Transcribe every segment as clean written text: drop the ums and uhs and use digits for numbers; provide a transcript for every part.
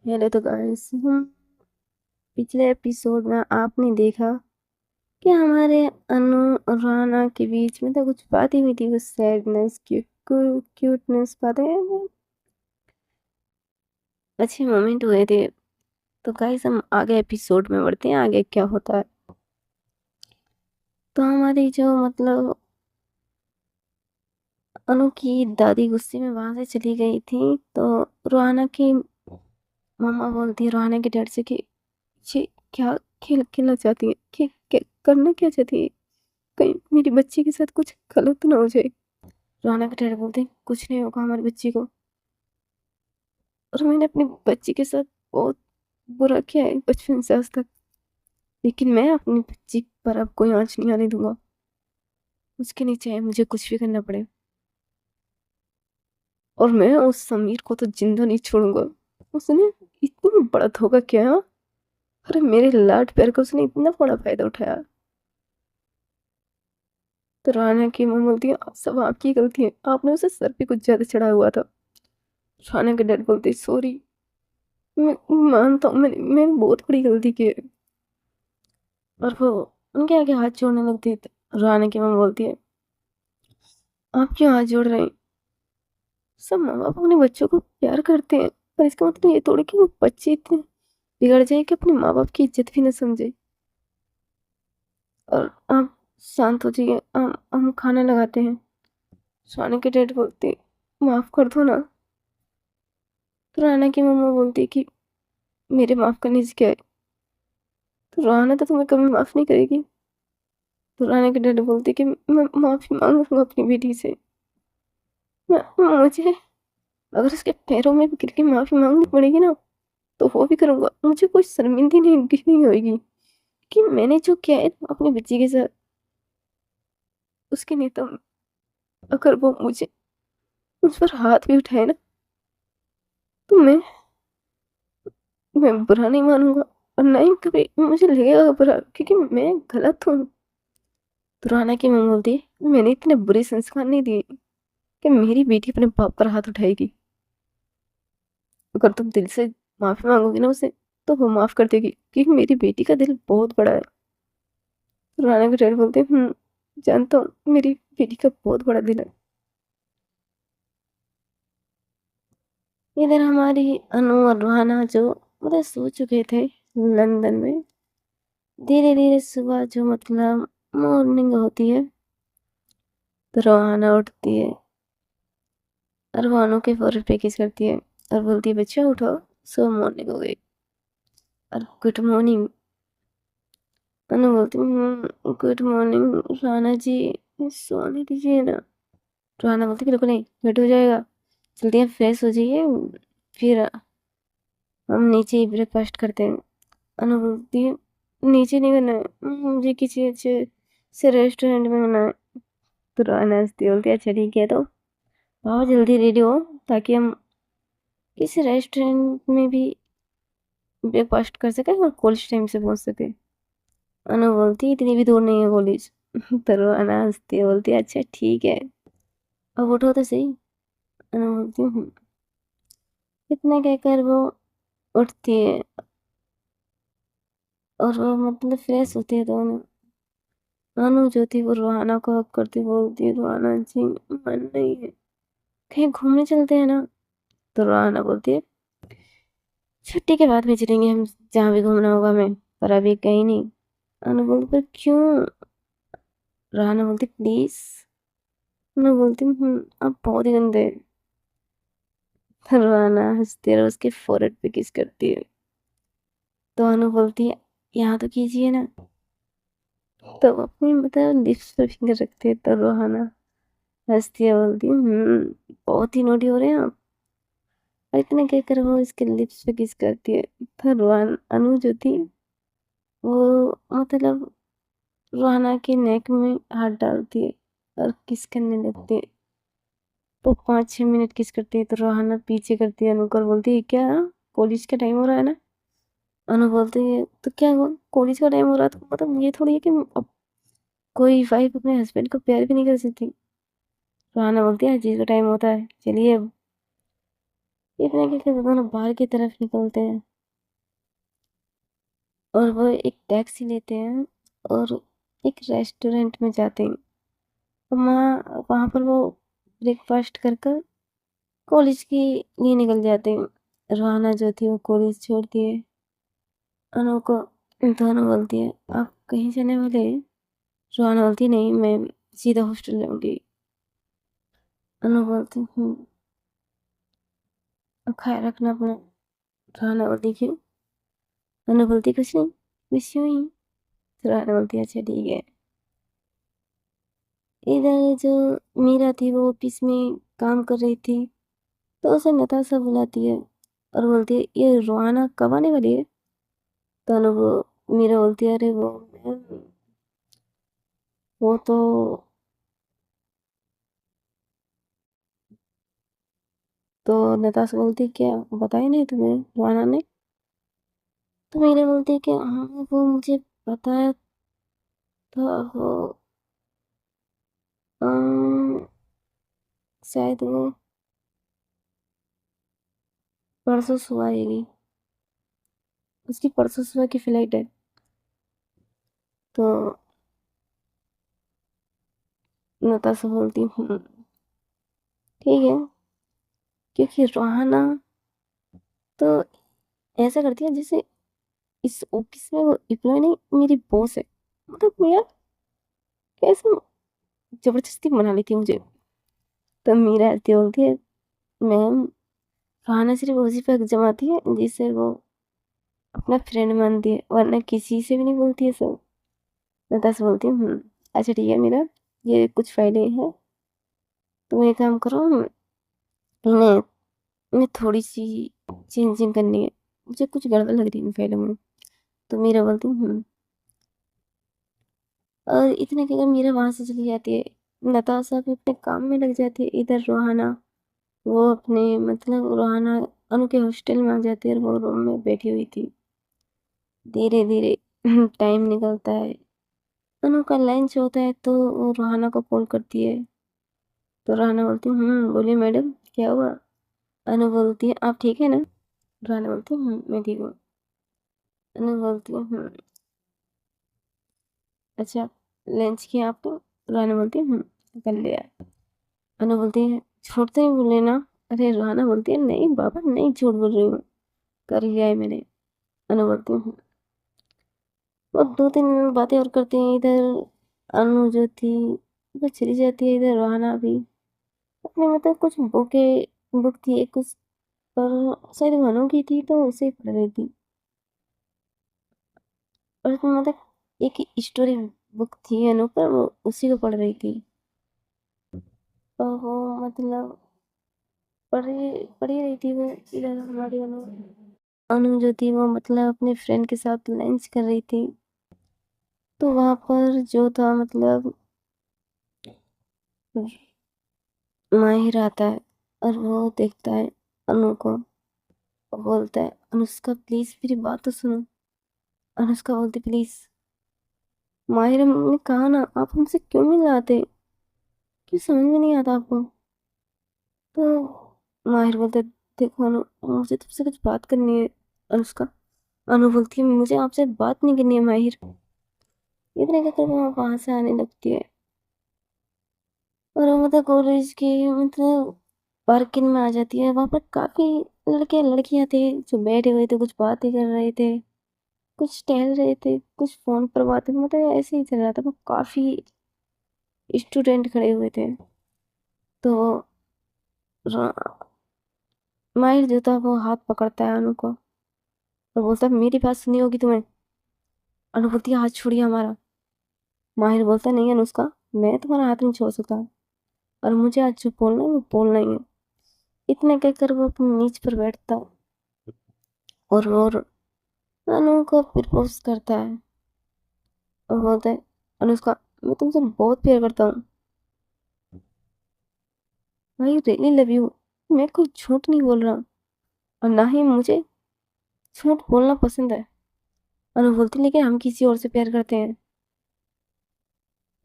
पहले तो गाइस हम पिछले एपिसोड में आपने देखा कि हमारे अनु और राना के बीच में तो कुछ बातें हुई थी, कुछ सैडनेस क्यूटनेस बातें, अच्छे मोमेंट हुए थे। तो गाइस हम आगे एपिसोड में बढ़ते हैं, आगे क्या होता है। तो हमारी जो मतलब अनु की दादी गुस्से में वहां से चली गई थी, तो रोहाना की मम्मा बोलती है रोहाना के डैड से कि ये क्या खेलना चाहती है, करना क्या चाहती है, कहीं मेरी बच्ची के साथ कुछ गलत ना हो जाए। रोहाना के डैडी बोलते हैं कुछ नहीं होगा हमारी बच्ची को, और मैंने अपनी बच्ची के साथ बहुत बुरा किया है बचपन से आज तक, लेकिन मैं अपनी बच्ची पर अब कोई आंच नहीं आने दूंगा। उसके नीचे है मुझे कुछ भी करना पड़े, और मैं उस समीर को तो जिंदा नहीं छोड़ूंगा। उसने इतना बड़ा धोखा किया। अरे मेरे लाड प्यार का उसने इतना बड़ा फायदा उठाया। तो राना की मां बोलती है सब आपकी गलती है, आपने उसे सर पे कुछ ज्यादा चढ़ा हुआ था। राना के डैड बोलते सॉरी, मैं मानता हूँ मैंने बहुत बड़ी गलती की है। और वो उनके आगे हाथ जोड़ने लगती है। तो राना की मां बोलती है आप क्यों हाथ जोड़ रहे हैं, सब माँ बाप अपने बच्चों को प्यार करते हैं, पर इसका मतलब ये थोड़ी कि वो बच्चे इतने बिगड़ जाए कि अपने माँ बाप की इज्जत भी न समझे। और आप शांत हो जाइए, हम खाना लगाते हैं। राना के डैड बोलते माफ कर दो ना। तो राना की मम्मा बोलती है कि मेरे माफ करने से क्या है, तो राना तो तुम्हें कभी माफ नहीं करेगी। तो राना के डैडी बोलते कि मैं माफी मांग लूंगा अपनी बेटी से। मुझे अगर उसके पैरों में भी गिर के माफी मांगनी पड़ेगी ना, तो वो भी करूंगा। मुझे कोई शर्मिंदगी नहीं होगी कि मैंने जो किया है अपनी बच्ची के साथ। उसके नहीं तो अगर वो मुझे उस पर हाथ भी उठाए ना, तो मैं बुरा नहीं मानूंगा, और ना ही कभी मुझे लगेगा बुरा क्योंकि मैं गलत हूँ। तो राना की मम्मी बोलती है मैंने इतने बुरे संस्कार नहीं दिए कि मेरी बेटी अपने बाप पर हाथ उठाएगी। अगर तुम दिल से माफी मांगोगी ना उसे, तो वो माफ कर देगी क्योंकि मेरी बेटी का दिल बहुत बड़ा है। तो राना के डैडी बोलते जानता हूँ मेरी बेटी का बहुत बड़ा दिल है। इधर हमारी अनु और रोहाना जो मतलब सो चुके थे लंदन में, धीरे धीरे सुबह जो मतलब मॉर्निंग होती है, तो रोहाना उठती है और वो अनु के फोrehead पे किस करती है और बोलती है बच्चा उठो, सो मॉर्निंग हो गई। और गुड मॉर्निंग अनु बोलती गुड मॉर्निंग राना जी, सोने दीजिए ना। राना बोलती बिल्कुल नहीं, लेट हो जाएगा, जल्दी आप फ्रेश हो जाइए, फिर हम नीचे ही ब्रेकफास्ट करते हैं। अनु बोलती है नीचे नहीं करना है, मुझे किसी अच्छे से रेस्टोरेंट में करना है। तो राना हंसती बोलती है अच्छा ठीक है, तो आओ जल्दी रेडी हो ताकि हम किसी रेस्टोरेंट में भी ब्रेकफास्ट कर सके और कॉलेज टाइम से पहुंच सके। अनु बोलती इतनी भी दूर नहीं है कॉलेज। तो रोना हंसती है बोलती है अच्छा ठीक है, अब उठो तो सही। अनु बोलती इतना कहकर वो उठती है और वो मतलब फ्रेश होती है। तो अनु जो थी वो रोहाना को हक करती बोलती है रोहाना जी मन नहीं है, कहीं घूमने चलते हैं ना। तो रोहाना बोलती है छुट्टी के बाद में चलेंगे हम, जहाँ भी घूमना होगा हमें, पर अभी कहीं नहीं। अनु बोलती पर क्यों। रोहाना बोलती प्लीज। मैं बोलती आप बहुत ही गंदे हैं। रोहाना हंसती है और उसके फोrehead पे किस करती है। तो अनु बोलती है यहाँ तो कीजिए ना। तो वो अपनी मतलब लिप्स पे फिंगर रखती है। तो रोहाना हंसती है बोलती बहुत ही नोटी हो रहे हैं आप। और इतना कहकर वो इसके लिप्स पे किस करती है। तो रोहान अनु जो थी वो मतलब रोहाना के नेक में हाथ डालती है और किस करने लगती है। तो 5-6 मिनट किस करती है। तो रोहाना पीछे करती है अनु को और बोलती है क्या कॉलेज का टाइम हो रहा है ना। अनु बोलती है तो क्या हुआ, कॉलेज का टाइम हो रहा है तो मतलब ये थोड़ी है कि अब कोई वाइफ अपने हस्बैंड को प्यार भी नहीं कर सकती। रोहाना बोलती है जी का टाइम होता है चलिए अब। इतने के वो दोनों बाहर की तरफ निकलते हैं और वो एक टैक्सी लेते हैं और एक रेस्टोरेंट में जाते हैं। वहाँ वहाँ पर वो ब्रेकफास्ट कर कर कॉलेज के लिए निकल जाते हैं। रोहाना जो थी वो कॉलेज छोड़ती है। अनु को दोनों बोलती है आप कहीं जाने वाले हैं? रोहाना बोलती नहीं, मैं सीधा हॉस्टल जाऊंगी। अनु बोलती अब ख्याल रखना अपना। रोहाना बोलती क्यों? अनु बोलती कुछ नहीं, बस यूं ही। तो रोहाना बोलती अच्छा ठीक है। इधर जो मीरा थी वो ऑफिस में काम कर रही थी, तो उसे नताशा बुलाती है और बोलती है ये रोहाना कब आने वाली है? तो अनु वो मीरा बोलती है अरे वो तो नताशा बोलती क्या बताया नहीं तुम्हें रोहाना ने? तो मीरा बोलती है कि हाँ वो मुझे बताया था, वो अम, शायद वो परसों सुबह आएगी, उसकी परसों सुबह की फ्लाइट है। तो नताशा बोलती ठीक है, क्योंकि रोहाना तो ऐसा करती है जैसे इस ऑफिस में वो एम्प्लॉय नहीं मेरी बॉस है। मतलब यार कैसे जबरदस्ती बना लेती है मुझे। तब मीरा आती बोलती है मैम रोहाना सिर्फ उसी पर जमाती है जिसे वो अपना फ्रेंड मानती है, वरना किसी से भी नहीं बोलती है सब। नताशा बोलती है अच्छा ठीक है मीरा, ये कुछ फाइलें हैं, तुम एक काम करो, इन्हें मैं थोड़ी सी चेंजिंग करनी है, मुझे कुछ गड़बड़ लग रही है इन फाइलों में। तो मीरा बोलती और इतने कहकर मीरा वहां से चली जाती है। नताशा भी अपने काम में लग जाती है। इधर रोहाना वो अपने मतलब रोहाना अनु के हॉस्टल में आ जाती है और वो रूम में बैठी हुई थी। धीरे धीरे टाइम निकलता है। अनु का लंच होता है तो वो रोहाना को कॉल करती है। तो रोहाना बोलती है बोलिए मैडम क्या हुआ? अनु बोलती है आप ठीक है ना? रोहाना बोलती है मैं ठीक हूँ। अनु बोलती है अच्छा लंच किया आपने? रोहाना बोलती है कर लिया। अनु बोलती है झूठ तो नहीं बोले ना? अरे रोहाना बोलती है नहीं बाबा नहीं झूठ बोल रही हूँ, कर लिया है मैंने। अनु बोलती हूँ वो दो तीन बातें और करते हैं। इधर अनु जो थी वो चली जाती है, इधर रोहाना भी अपने मतलब कुछ बुक थी एक उस पर शायद मनु की थी तो उसे ही पढ़ रही थी। और उसमें मतलब एक स्टोरी बुक थी अनु पर, वो उसी को पढ़ रही थी। और वो मतलब पढ़ी रही थी वो। इधर हमारी अनु जो थी वो मतलब अपने फ्रेंड के साथ लंच कर रही थी। तो वहां पर जो था मतलब माहिर आता है और वो देखता है अनु को और बोलता है अनुष्का प्लीज मेरी बात तो सुनो। अनुष्का बोलती प्लीज। माहिर ने कहा ना आप हमसे क्यों नहीं लाते, क्यों समझ में नहीं आता आपको? तो माहिर बोलता है देखो अनु मुझे तुमसे कुछ बात करनी है। अनुष्का अनु बोलती है मुझे आपसे बात नहीं करनी है माहिर। इतने कहकर वो वहां से आने लगती है और वो मतलब कॉलेज की मतलब पार्किंग में आ जाती है। वहां पर काफी लड़के लड़कियां थे जो बैठे हुए थे, कुछ बातें कर रहे थे, कुछ टहल रहे थे, कुछ फोन पर बातें, मतलब ऐसे ही चल रहा था। वो काफी स्टूडेंट खड़े हुए थे। तो र- माहिर जो था वो हाथ पकड़ता है अनु को और बोलता है मेरी बात सुनी होगी तुम्हें। अनु बोलती है हाथ छोड़िए हमारा। माहिर बोलता है नहीं अनुष्का, मैं तुम्हारा हाथ नहीं छोड़ सकता और मुझे आज जो बोलना है वो बोलना ही है। इतने कहकर वो अपने नीच पर बैठता और अनु को प्रपोज करता है और बोलता है अनुष्का मैं तुमसे बहुत प्यार करता हूँ, आई रियली लव यू। मैं कोई झूठ नहीं बोल रहा और ना ही मुझे झूठ बोलना पसंद है। अनु बोलती लेकिन हम किसी और से प्यार करते हैं।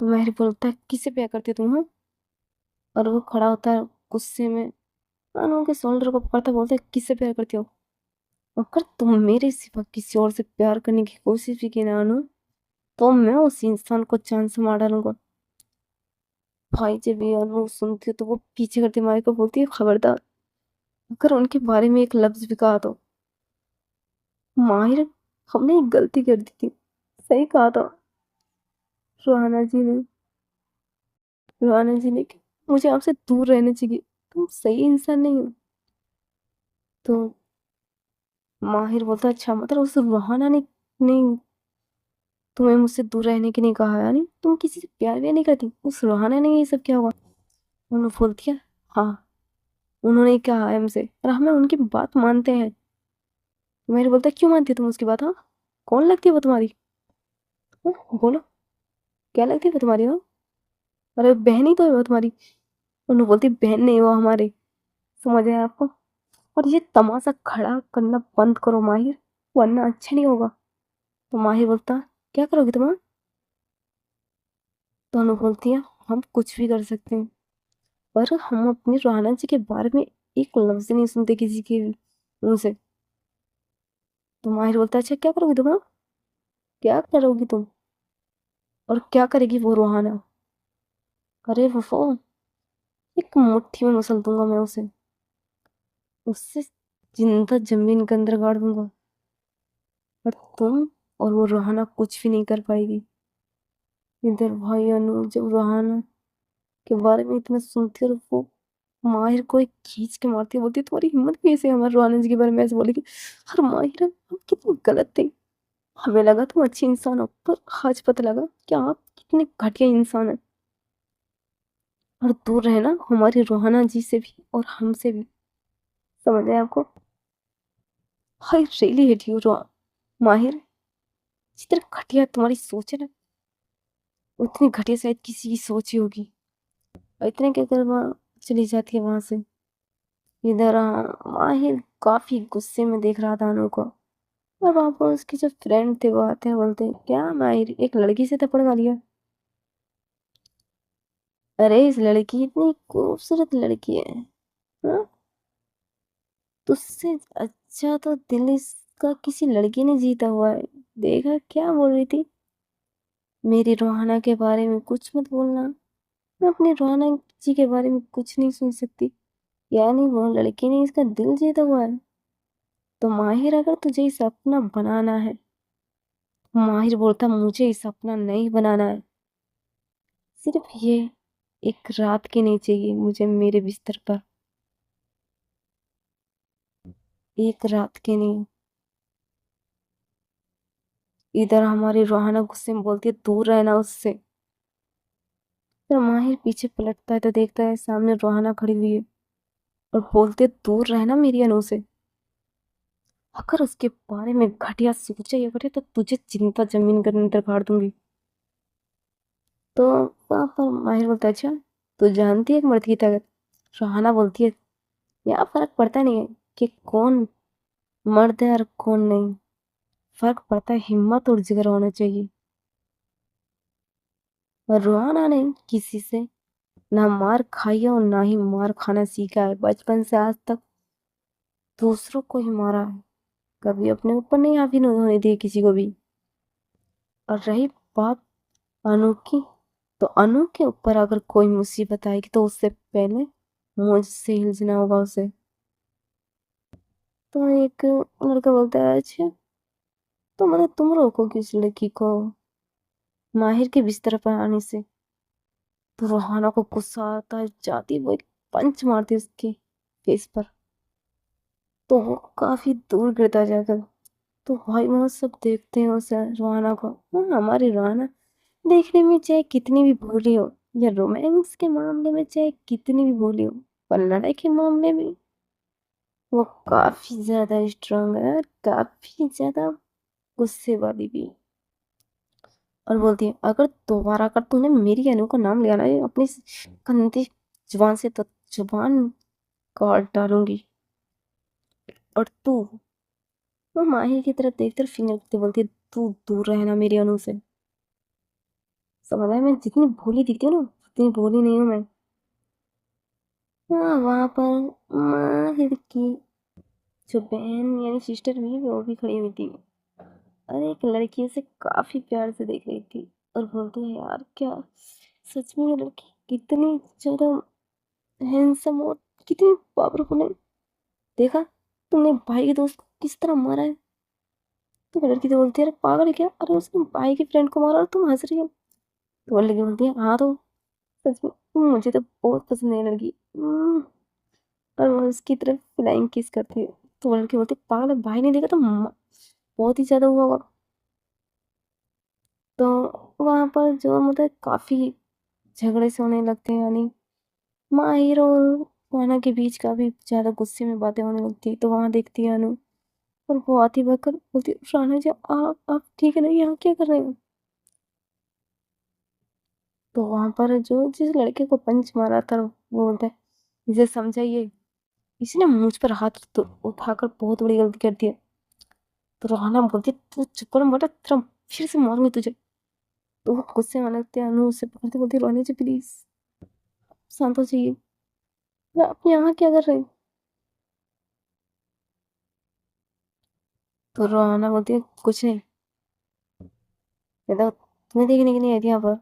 तो महर बोलता है किससे प्यार करते तुम हो? और वो खड़ा होता है गुस्से में अनु के शोल्डर को पकड़ता बोलता है, किससे प्यार करती हो? अगर तुम मेरे सिवा किसी और से प्यार करने की कोशिश भी की ना अनु, तो मैं उस इंसान को जान से मार डालूंगा। भाई जब ये अनु सुनती है तो वो पीछे करती माई को बोलती है, खबरदार अगर उनके बारे में एक लफ्ज भी कहा तो। माहिर, हमने एक गलती कर दी थी, सही कहा था रुहाना जी ने। रुहाना जी ने कि मुझे आपसे दूर रहना चाहिए, तुम सही इंसान नहीं हो। तो माहिर बोलता, अच्छा मतलब उस रुहाना ने नहीं तुम्हें मुझसे दूर रहने के लिए कहा, यानी तुम किसी से प्यार भी नहीं करती, उस रुहाना ने ये सब क्या हुआ? उन्होंने बोलती है, हाँ उन्होंने कहा है हमसे और हमें उनकी बात मानते हैं। माहिर बोलता है, क्यों मानती हो तुम उसकी बात? हाँ, कौन लगती है वो तुम्हारी? हाँ, बोलो, क्या लगती है वो तुम्हारी? हाँ, अरे बहन ही तो है वो तुम्हारी। उन्होंने बोलती, बहन नहीं वो हमारे। समझ आया आपको? और ये तमाशा खड़ा करना बंद करो माहिर, वरना अच्छा नहीं होगा। तो माहिर बोलता, क्या करोगी तुम? हाँ? तो अनु बोलती है, हम कुछ भी कर सकते हैं, पर हम अपनी राना जी के बारे में एक लफ्ज नहीं सुनते किसी के मुंह से। तो माहिर बोलता है, अच्छा क्या करोगी तुम? हाँ? क्या करोगी तुम? और क्या करेगी वो रूहाना? अरे वो एक मुट्ठी में मसल दूंगा मैं उसे, उससे जिंदा जमीन के अंदर गाड़ दूंगा, और तुम और वो रूहाना कुछ भी नहीं कर पाएगी। इधर भाई अनु जब रूहाना के बारे में इतना सुनती है और वो माहिर को एक खींच के मारती है, बोलती है, तुम्हारी हिम्मत कैसे है हमारे रूहाना जी के बारे में ऐसे बोलेगी? हर माहिर हम कितनी गलत थे, हमें लगा तुम अच्छे इंसान हो, पर आज पता लगा कि आप कितने घटिया इंसान हैं। और दूर रहना हमारी रोहाना जी से भी और हमसे भी। समझ आए आपको? आई रियली हेट यू माहिर, जितनी घटिया तुम्हारी सोच है ना, उतनी घटिया शायद किसी की सोच ही होगी। और इतने के अगर वहाँ चली जाती है वहां से। इधर माहिर काफी गुस्से में देख रहा था अनु को, और वहां पर उसके जो फ्रेंड थे वो आते हैं, बोलते हैं, क्या माहिर एक लड़की से थप्पड़ खा लिया? अरे इस लड़की इतनी खूबसूरत लड़की है, हाँ? तुझसे अच्छा तो दिल इसका किसी लड़की ने जीता हुआ है। देखा क्या बोल रही थी? मेरी रोहाना के बारे में कुछ मत बोलना, मैं अपनी रोहाना जी के बारे में कुछ नहीं सुन सकती। यानी वो लड़की ने इसका दिल जीता हुआ है। तो माहिर अगर तुझे इस अपना बनाना है, माहिर बोलता, मुझे इस अपना नहीं बनाना है, सिर्फ ये एक रात की नहीं चाहिए मुझे मेरे बिस्तर पर, एक रात के नहीं। इधर हमारी रोहाना गुस्से में बोलती है, दूर रहना उससे। फिर माहिर पीछे पलटता है तो देखता है सामने रोहाना खड़ी हुई है, और बोलते, दूर रहना मेरी अनु से, अगर उसके बारे में घटिया सोचा या करे तो तुझे चिंता जमीन के अंदर गाड़ दूंगी। तो वहां पर माहिर बोलता है, अच्छा तू जानती है एक मर्द की ताकत? रोहाना बोलती है, यहाँ फर्क पड़ता नहीं है कि कौन मर्द है और कौन नहीं, फर्क पड़ता है हिम्मत और जिगर होना चाहिए। और रोहाना ने किसी से ना मार खाई है और ना ही मार खाना सीखा है, बचपन से आज तक दूसरों को ही मारा है, कभी अपने ऊपर नहीं हावी नहीं होने दिए किसी को भी। और रही बात अनु की, तो अनु के ऊपर अगर कोई मुसीबत आएगी तो उससे पहले मुझसे हिलना होगा उसे। तो एक लड़का बोलता है, अच्छा तो मतलब तुम रोकोगे उस लड़की को माहिर के बिस्तर पर आने से? तो रोहाना को गुस्सा आता है, जाती वो एक पंच मारती है उसके फेस पर, तो वो काफी दूर गिरता जाकर। तो भाई वहां सब देखते हैं उसे रोहाना को। हाँ, हमारी रोहाना देखने में चाहे कितनी भी भोली हो, या रोमांस के मामले में चाहे कितनी भी भोली हो, पर लड़ाई के मामले में वो काफी ज्यादा स्ट्रांग है और काफी ज्यादा गुस्से वाली भी। और बोलती है, अगर दोबारा अगर तूने मेरी अनु का नाम लिया ना ये अपनी गंदी जुबान से, तो जुबान काट डालूंगी। और तू, वो माही की तरफ देखते फिंगर करते बोलती है, तू दूर रहना मेरी अनु से। समझ आया? मैं जितनी भोली दिखती हूँ ना, उतनी भोली नहीं हूँ मैं। हाँ, वहाँ पर माहिर की जो बहन यानी सिस्टर भी वो भी खड़ी हुई थी और एक लड़की उसे काफी प्यार से देख रही थी और बोलती है यार क्या सच में ये लड़की कितनी ज्यादा हैंडसम और कितनी पावरफुल है। देखा तुमने भाई के दोस्त को किस तरह मारा है। तो वो लड़की तो बोलती है अरे पागल है क्या, अरे उसने भाई के फ्रेंड को मारा और तुम हंस रही हो। तो वो लड़की बोलती है हाँ तो सच में मुझे तो बहुत पसंद है ये लड़की। और वो उसकी तरफ फ्लाइंग किस करती है। तो वो लड़की बोलती है पागल है, भाई ने देखा तो बहुत ही ज्यादा हुआ होगा। तो वहां पर जो मतलब काफी झगड़े से होने लगते हैं, यानी माहिर और राना के बीच काफी ज्यादा गुस्से में बातें होने लगती है। तो वहां देखती है अनु और वो आती बकर बोलती है राना जी आप ठीक है ना, यहाँ क्या कर रहे हो। तो वहां पर जो जिस लड़के को पंच मारा था वो बोलता है इसे समझाइए, इसने मुझ पर हाथ तो उठाकर बहुत बड़ी गलती कर दी है। तो राना बोलती है तू चुप कर बेटा, तेरा फिर से मारूंगी तुझे। तो वो गुस्से में लगते हैं, अनु उससे पकड़ते बोलती है रानी जी प्लीज शांत हो जाइए, आप यहाँ क्या कर रहे हैं। तो राना बोलती है कुछ नहीं, ये तो तुम्हें देखने के लिए आई थी यहाँ पर।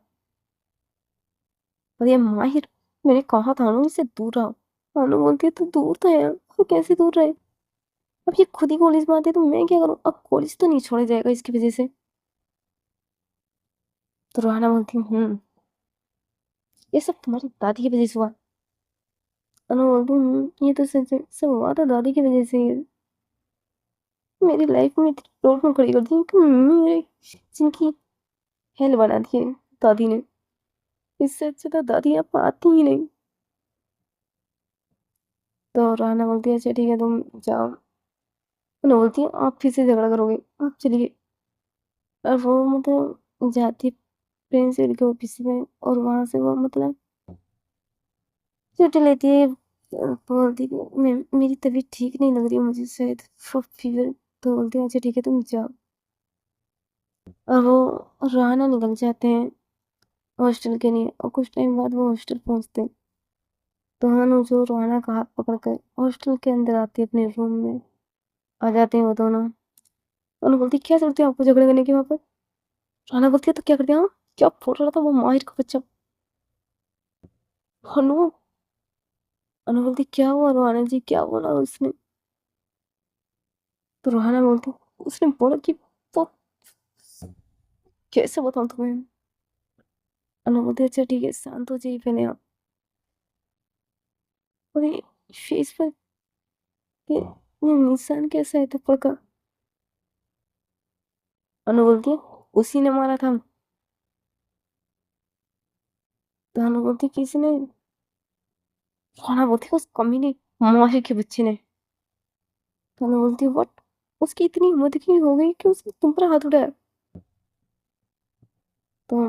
और ये माहिर मैंने कहा था अनु इससे दूर रहो। अनु बोलती है तू दूर तो है तो कैसे दूर रहे। अब ये खुद ही कॉलेज में आते तो मैं क्या करूँ, अब कॉलेज तो नहीं छोड़ा जाएगा इसकी वजह से। तो रोहाना बोलती है ये सब तुम्हारी दादी की वजह से हुआ। अनु बोलती है ये तो सच है, सब हुआ तो दादी की वजह से ही है। मेरी लाइफ में इतनी प्रॉब्लम खड़ी कर दी कि मेरे जिनकी हेल बना दी है दादी ने। इससे अच्छा तो दादी आप आती ही नहीं। तो राना बोलती है अच्छा ठीक है तुम जाओ। अनु बोलती है आप फिर से झगड़ा करोगे, आप चलिए। और वो मतलब जाती प्रिंसिपल के ऑफिस में और वहां से वो मतलब छुट्टी लेती है। बोलती है कि मेरी तबीयत ठीक नहीं लग रही, मुझे शायद फीवर। तो बोलती है अच्छा ठीक है तुम जाओ। और वो राना निकल जाते हैं हॉस्टल के लिए और कुछ टाइम बाद वो हॉस्टल पहुंचते हैं। तो हानु जो राना का हाथ पकड़ कर हॉस्टल के अंदर आती है अपने रूम में। आ जाते हैं वो दोनों। उन्होंने बोलती क्या जरूरत है आपको झगड़े करने की वहां पर। राना बोलती है तो क्या करते हैं, हाँ क्या फोड़ रहा था वो माहिर का बच्चा। हनु अनु बोलती क्या हुआ रोहाना जी, क्या बोला उसने। तो रोहाना बोलती उसने बोला कि वो कैसे बताऊं तुम्हें। अनु बोलती अच्छा ठीक है शांत हो जाइए पहले आप। और ये फेस पर ये निशान कैसा है थप्पड़ का। अनु बोलती है उसी ने मारा था। तो अनु बोलती किसी ने। रोहाना बोलती उस कमीने माहिर के बच्चे ने। तो अनु बोलती व्हाट, उसकी इतनी हिम्मत क्यों हो गई कि उसने तुम पर हाथ उठाया। तो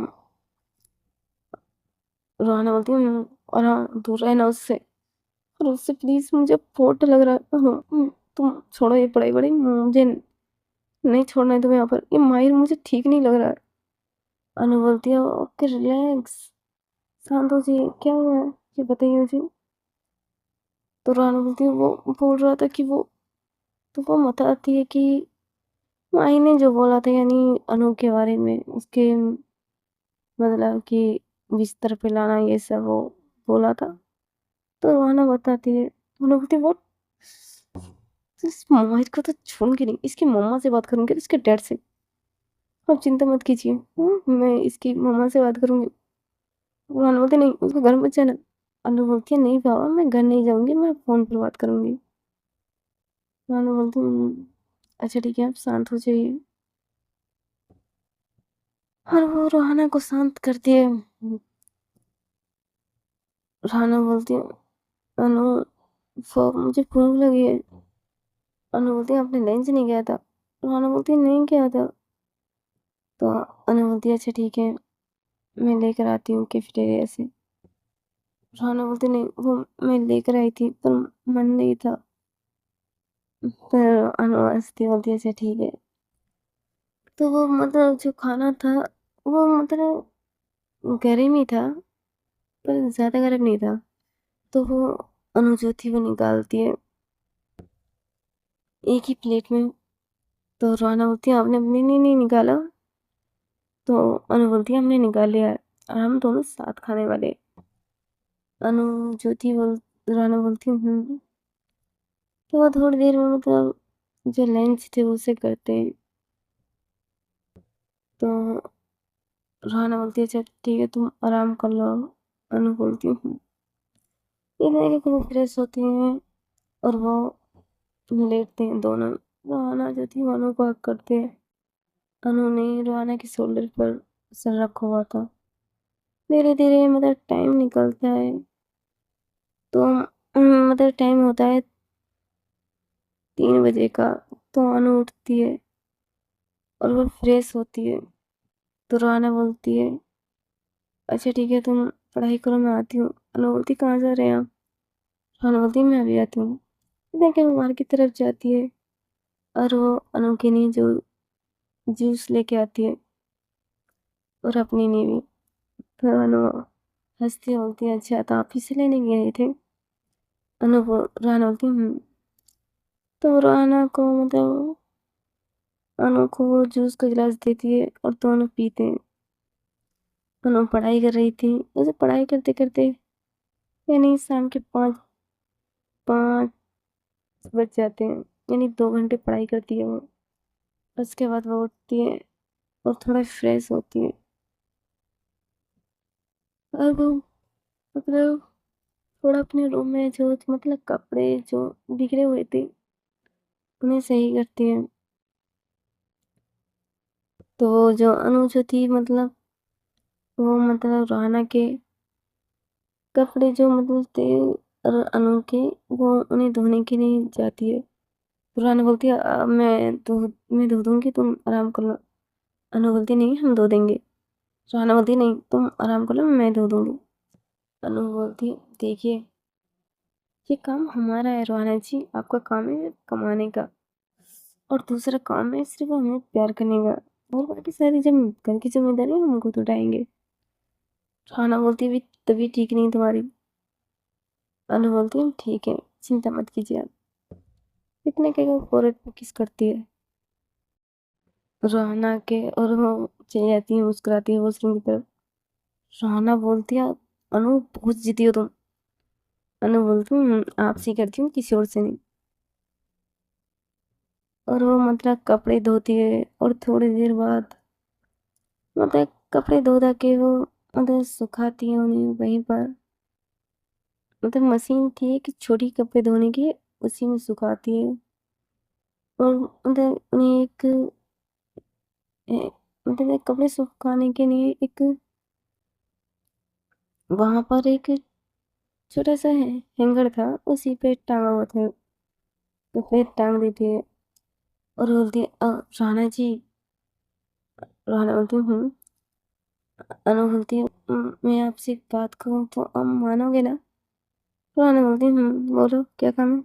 रोहाना बोलती है और हाँ दूर रहना उससे। और उससे प्लीज मुझे बहुत डर लग रहा है। तुम छोड़ो ये पढ़ाई वढ़ाई, मुझे नहीं छोड़ना है तुम्हें यहाँ पर, ये माहिर मुझे ठीक नहीं लग रहा है। अनु बोलती है ओके रिलैक्स शांत हो जाइए, क्या हुआ है ये बताइए मुझे। तो रानू बोलती है वो बोल रहा था कि वो, तो वो बताती है कि माही ने जो बोला था यानी अनु के बारे में उसके मतलब कि बिस्तर पे लाना ये सब वो बोला था। तो रोहाना बताती है, उन्होंने बोलती है वो इस माहिर को तो छोड़ूंगी नहीं, इसकी मम्मा से बात करूंगी इसके डैड से। आप चिंता मत कीजिए, मैं इसकी मम्मा से बात करूंगी। रोहाना बोलती नहीं उसको घर मत जाना। अनु बोलती है नहीं बाबा मैं घर नहीं जाऊंगी, मैं फोन पर बात करूंगी। रोहाना बोलती अच्छा ठीक है आप शांत हो जाइए। और वो रोहाना को शांत करती है। रोहाना बोलती है अनु मुझे भूख लगी है। अनु बोलती है आपने लंच नहीं किया था। रोहाना बोलती है नहीं किया था। तो अनु बोलती है अच्छा ठीक है मैं लेकर आती हूँ कैफेटेरिया से। रोहाना बोलती नहीं वो मैं लेकर आई थी पर मन नहीं था। पर अनु हंसती बोलती है अच्छा ठीक है। तो वो मतलब जो खाना था वो मतलब गर्म ही था पर ज्यादा गर्म नहीं था। तो वो अनु जो थी वो निकालती है एक ही प्लेट में। तो रोहाना बोलती है आपने अपने लिए नहीं निकाला? तो अनु बोलती है हमने निकाल लिया है और हम दोनों साथ खाने वाले। अनु जो थी बोल रोहाना बोलती तो वो थोड़ी देर में मतलब जो लंच थे वो उसे करते हैं। तो रोहाना बोलती है अच्छा ठीक है तुम आराम कर लो। अनु बोलती हूँ इतने के वो फ्रेश होती हैं और वो लेटते हैं दोनों। रोहाना जो थी वो अनु को हग करते हैं। अनु ने रोहाना के शोल्डर पर सर रखा हुआ था। धीरे धीरे मतलब टाइम निकलता है। तो मतलब टाइम होता है 3 बजे का। तो अनु उठती है और वो फ्रेश होती है। तो रोहाना बोलती है अच्छा ठीक है तुम पढ़ाई करो मैं आती हूँ। अनु बोलती कहाँ जा रहे हैं आप? रोहाना बोलती मैं अभी आती हूँ। देखिए वो बाहर की तरफ जाती है और वो अनु के लिए जो जूस लेके आती है और अपनी लिए भी। तो अनु हंसती बोलती है अच्छा तो आप इसे लेने गए थे? रोहाना बोलती तो रोहाना को मतलब अनु को वो जूस का गिलास देती है और दोनों पीते हैं। अनु पढ़ाई कर रही थी। उसे पढ़ाई करते करते यानी शाम के 5 बज जाते हैं। यानी 2 घंटे पढ़ाई करती है वो। उसके बाद वो उठती है और थोड़ा फ्रेश होती है और वो मतलब थोड़ा अपने रूम में जो मतलब कपड़े जो बिखरे हुए थे उन्हें सही करती है। तो वो जो अनु जो थी मतलब वो मतलब रोहाना के कपड़े जो मतलब थे और अनु के वो उन्हें धोने के लिए जाती है। रोहाना बोलती है मैं धो दूंगी तुम आराम कर लो। अनु बोलती नहीं हम धो देंगे। रोहाना बोलती नहीं तुम आराम कर लो मैं धो दूंगी। अनु बोलती देखिए ये काम हमारा है रोहाना जी आपका काम है कमाने का और दूसरा काम है सिर्फ हमें प्यार करने का और बाकी सारी जब घर की जिम्मेदारी हम खुद उठाएंगे। रोहाना बोलती है तभी ठीक नहीं तुम्हारी। अनु बोलती है ठीक है चिंता मत कीजिए आप। इतने के वो फोrehead पे किस करती है रोहाना के और वो चली जाती है मुस्कुराती है वॉशरूम की तरफ। रोहाना बोलती है अनु बहुत जिद्दी हो तुम। अनु बोलती हूँ आपसे ही करती हूँ किसी और से नहीं। और वो मतलब कपड़े धोती है और थोड़ी देर बाद मतलब कपड़े धो धा के वो मतलब सुखाती है उन्हें वहीं पर। मतलब मशीन थी कि छोटी कपड़े धोने की उसी में सुखाती है। और मतलब उन्हें मतलब एक कपड़े सुखाने के लिए एक वहां पर एक छोटा सा हैंगर था उसी पे टांगा हुआ था। तो फिर टांग देती है और बोलती है राणा जी। राणा बोलती हूँ अनु बोलती है मैं आपसे एक बात कहूँ तो आप मानोगे ना?" राणा बोलती है बोलो क्या काम है?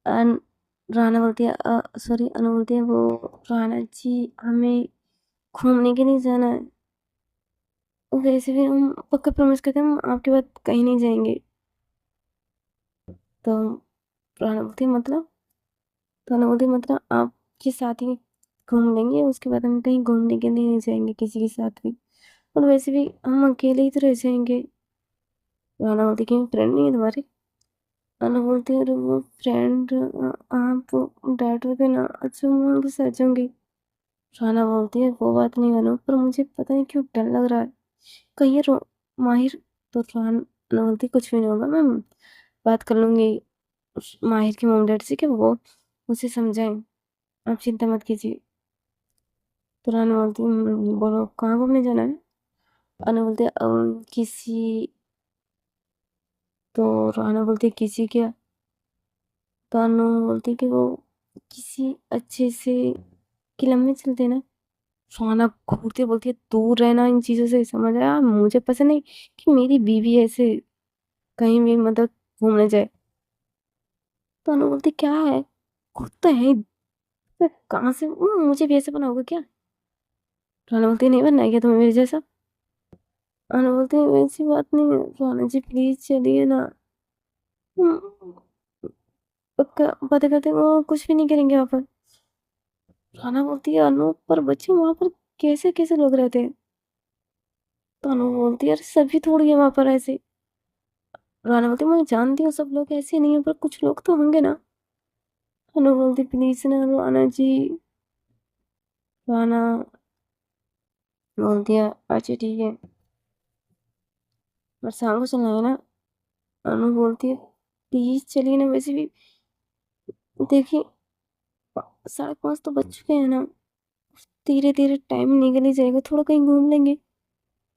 अन- राणा बोलती है सॉरी अनु बोलती है वो राणा जी हमें घूमने के लिए जाना है। वैसे भी हम पक्का प्रॉमिस करते हैं हम आपके बाद कहीं नहीं जाएंगे। तो राणा बोलती है मतलब? तो अनु बोलती है मतलब आपके साथ ही घूम लेंगे उसके बाद हम कहीं घूमने के लिए नहीं जाएंगे किसी के साथ भी। और वैसे भी हम अकेले ही तो रह जाएंगे। राणा बोलती कि फ्रेंड नहीं है तुम्हारे? अनु बोलती है अरे वो फ्रेंड आप डैड हो गए ना अच्छा मैं उनके साथ जाऊंगी। राणा बोलती है वो बात नहीं अनु पर मुझे पता नहीं क्यों डर लग रहा है कहीं ये माहिर। तो राणा बोलती कुछ भी नहीं होगा मैं बात कर लूंगी माहिर के मॉम डैड से कि वो उसे समझाएं आप चिंता मत कीजिए। तो राणा बोलती बोलो कहाँ घूमने जाना है?" अनु बोलती है किसी। तो राणा बोलती है किसी क्या? तो अनु बोलती कि वो किसी अच्छे से क्लब में चलते ना। सोना घूरती बोलती है दूर रहना इन चीजों से समझ आया मुझे पसंद नहीं कि मेरी बीवी ऐसे कहीं भी मतलब घूमने जाए। तो अनु बोलती क्या है खुद तो है ही, तो कहाँ से मुझे भी ऐसे बना होगा क्या? रोना बोलती नहीं बनना है क्या तुम्हें मेरे जैसा? अनु बोलती है वैसी बात नहीं है रोना जी प्लीज चलिए ना। पक्का बातें करते वो कुछ भी नहीं करेंगे वहाँ पर। राना बोलती है अनु पर बच्चे वहाँ पर कैसे कैसे लोग रहते हैं। तो अनु बोलती है अरे सभी थोड़ी है वहाँ पर ऐसे। राना बोलती है मैं जानती हूँ सब लोग ऐसे नहीं है पर कुछ लोग तो होंगे ना। अनु बोलती प्लीज ना राना जी। राना बोलती है अच्छा ठीक है पर शाम को चलना है ना। अनु बोलती है प्लीज चलिए ना वैसे भी देखिए 5:30 तो बज चुके हैं ना। धीरे धीरे टाइम निकल ही जाएगा थोड़ा कहीं घूम लेंगे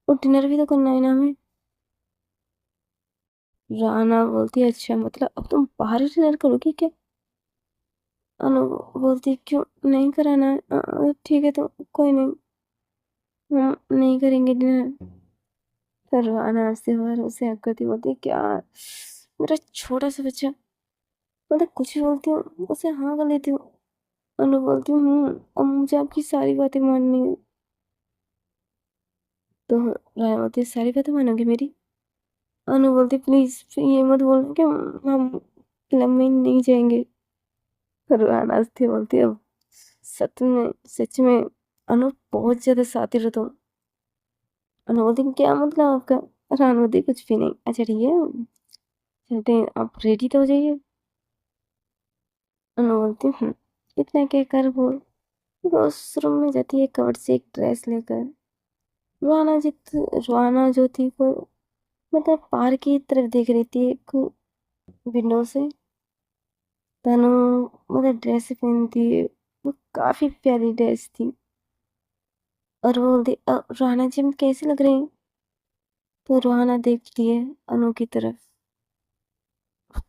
और डिनर भी तो करना है ना हमें। राना बोलती है अच्छा मतलब अब तुम बाहर ही डिनर करोगी क्या। अनु बोलती है क्यों नहीं कराना है ठीक है तो कोई नहीं हम नहीं करेंगे डिनर। फिर राना हंसते हुए उसे हक करती बोलती है क्या मेरा छोटा सा बच्चा मतलब कुछ भी बोलती हूँ उसे हाँ कर लेती हूँ। अनु बोलती हूँ अब मुझे आपकी सारी बातें माननी है। तो राना बोलती है सारी बातें मानोगे मेरी। अनु बोलती प्लीज ये मत बोलना कि हम फिल्म में नहीं जाएंगे। फिर राना हंसती बोलती है अब सच में अनु बहुत ज्यादा शातिर हो तुम। अनु बोलती क्या मतलब आपका। राना बोलती कुछ भी नहीं अच्छा ठीक है चलते हैं आप रेडी तो हो जाइए। अनु बोलती इतना कहकर वो वॉशरूम में जाती है कवर से एक ड्रेस लेकर। रुआना जो थी वो मतलब पार्क की तरफ देख रही थी एक विंडो से। तनु मतलब ड्रेस पहनती है वो काफी प्यारी ड्रेस थी। और वो बोलती रुहाना जी हम कैसे लग रहे हैं। तो रुहाना देखती है अनु की तरफ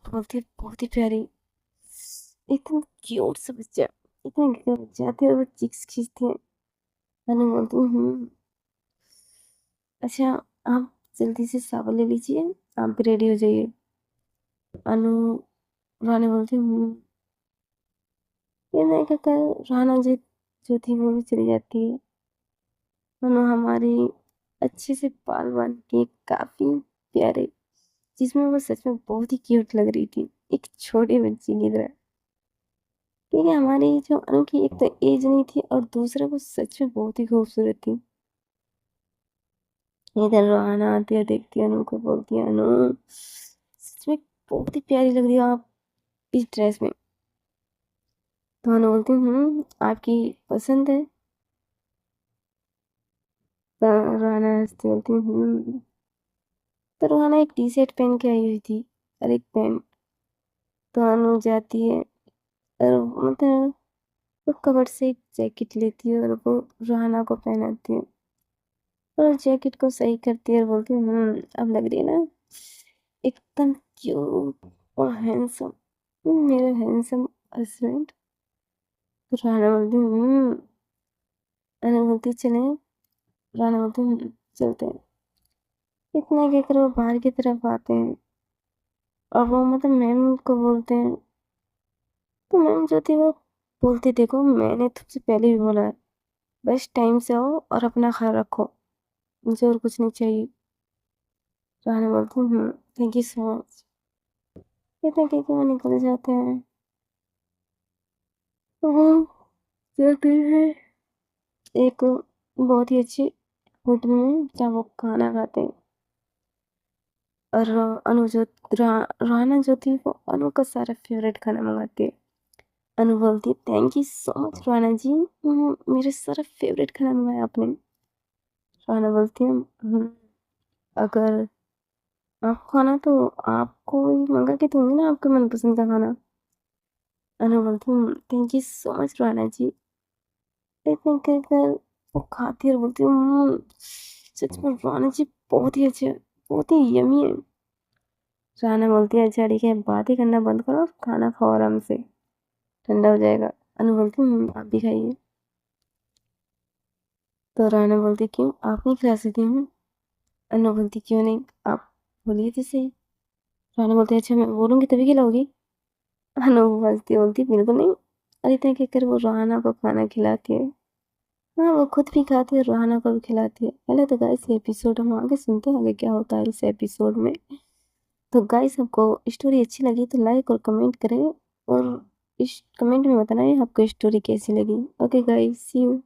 बोलती है बहुत ही प्यारी एकदम क्यूट सा बच्चा इतना क्यूट बच्चा थे और वो चिक्स खींचती है। अनु बोलती अच्छा आप जल्दी से सावन ले लीजिए आप भी रेडी हो जाइए। अनु रानी बोलती ये नहीं कहकर राना जी जो थी वो भी चली जाती है। अनु हमारी अच्छे से बाल बाल के काफी प्यारे जिसमें वो सच में बहुत ही क्यूट लग रही थी एक छोटी बच्ची की तरह। क्योंकि हमारी जो अनु की एक तो एज नहीं थी और दूसरा वो सच में बहुत ही खूबसूरत थी। इधर रोहाना आती है देखती है अनु को बोलती है अनु सच में बहुत ही प्यारी लग रही हो आप इस ड्रेस में। तो अनु बोलती आपकी पसंद है। तो रोहाना हंसती बोलती तो रोहाना एक टी शर्ट पहन के आई हुई थी और एक पैंट। तो अनु जाती है और मतलब वो कबर्ड से एक जैकेट लेती है और वो रोहाना को पहनाती है और जैकेट को सही करती है और बोलती है अब लग रही है ना एकदम क्यूट और हैंडसम मेरा हैंडसम हस्बैंड। तो राना बोलती अनु बोलती चले। राना बोलती चलते हैं। इतना कहकर वो बाहर की तरफ आते हैं और वो मतलब मैम को बोलते हैं। तो मैम जो थी वो बोलती देखो मैंने तुझसे पहले भी बोला है बस टाइम से आओ और अपना ख्याल रखो मुझे और कुछ नहीं चाहिए। राना बोलती थैंक यू सो मच। इतना कहकर वो निकल जाते हैं। तो वो चलते हैं एक बहुत ही अच्छी होटल में जहाँ वो खाना खाते हैं। और अनु जो राना जो थी वो अनु का सारा फेवरेट खाना मंगाती है। अनु बोलती है thank you so much Rana ji मेरे सारा फेवरेट खाना मंगाया आपने। राना बोलती है अगर आपको खाना तो आपको ही मंगा के दूंगी ना आपके मनपसंद का खाना। अनु बोलती thank you so much Rana ji. इतने कहकर वो खाती है और बोलती सच में राना जी बहुत ही अच्छे बहुत ही यमी है। राना बोलती है अच्छा ठीक है बात ही करना बंद करो और खाना खाओ आराम से ठंडा हो जाएगा। अनु बोलती आप भी खाइए। तो राना बोलती क्यों आप नहीं खिला सकती हूँ। अनु बोलती क्यों नहीं आप बोलिए तो सही। राना बोलती अच्छा मैं बोलूँगी तभी खिलाओगी। अनु हंसती बोलती बिल्कुल नहीं। और इतना कहकर वो राना को खाना खिलाती है। हाँ वो खुद भी खाती है और राना को भी खिलाती है। पहले तो गाइस एपिसोड हम आगे सुनते हैं आगे क्या होता है इस एपिसोड में। तो गाइस आपको स्टोरी अच्छी लगी तो लाइक और कमेंट करें और इस कमेंट में बताना है आपको स्टोरी कैसी लगी। Okay guys, see you.